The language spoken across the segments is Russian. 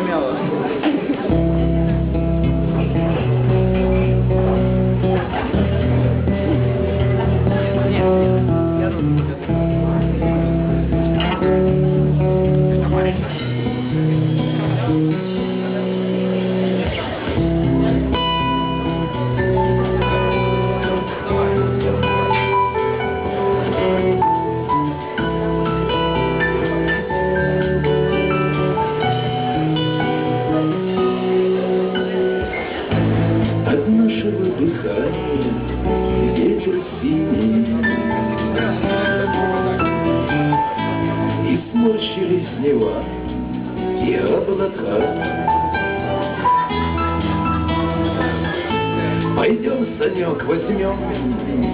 шумело. Ветер синий, и сморщились нева и облака. Пойдем, Санек, возьмем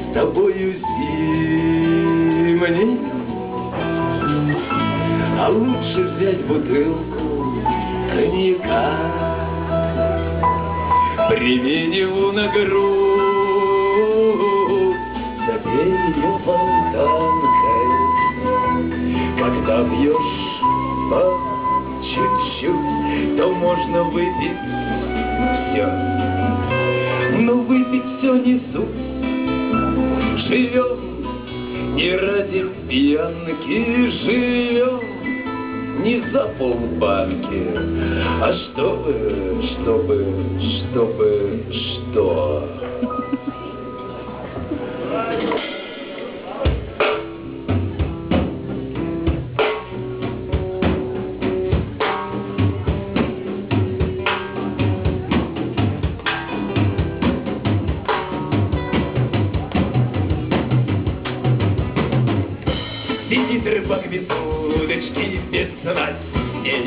с тобою зимний, а лучше взять бутылку коньяка. Прими его на грудь, запей ее фонтанкой. Когда пьешь по чуть-чуть, то можно выпить все. Но выпить все не суть. Живем не ради пьянки, живем не за полбанки, а чтобы что? Сидит рыбак без удочки, без снастей.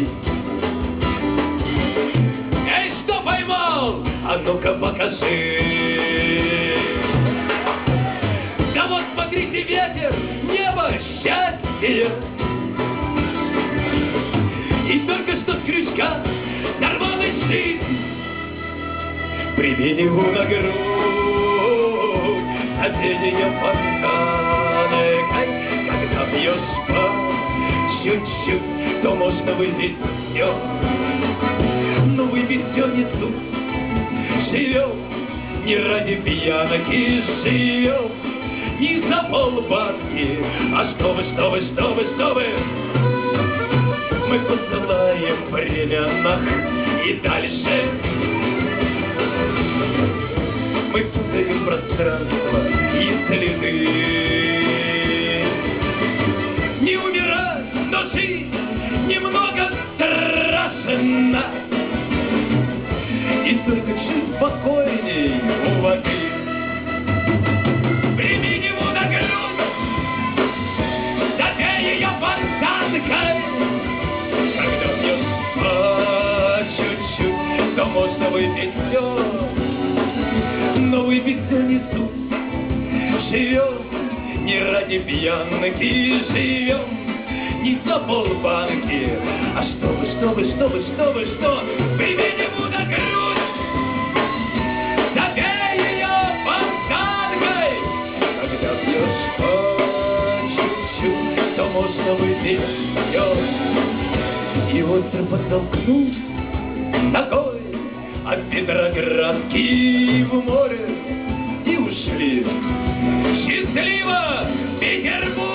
Эй, что поймал? А ну-ка покажи. Да вот смотрите, ветер, небо, счастье. И только что с крючка нормальный шлиц. Прими его на грудь, запей ее фонтанкой. Когда пьешь по чуть-чуть, то можно выпить все. Но выпить все не суть. Живем не ради пьянки, живем не за полбанки. А чтобы мы посылаем время и дальше. Мы путаем пространство и следы. Не умирать, но жить немного страшно. И только чуть спокойней у воды. Прими его на грудь, запей ее фонтанкой. Когда пьешь по чуть-чуть, то можно выпить все. Но выпить все не суть. Живем не ради пьянки, живем не за полбанки. А что? Прими ему на грудь, запей ее фонтанкой. Когда пьешь по чуть-чуть, то можно выпить все. И остро подтолкнул ногой от Петроградки в море и ушли. Счастливо, Петербург!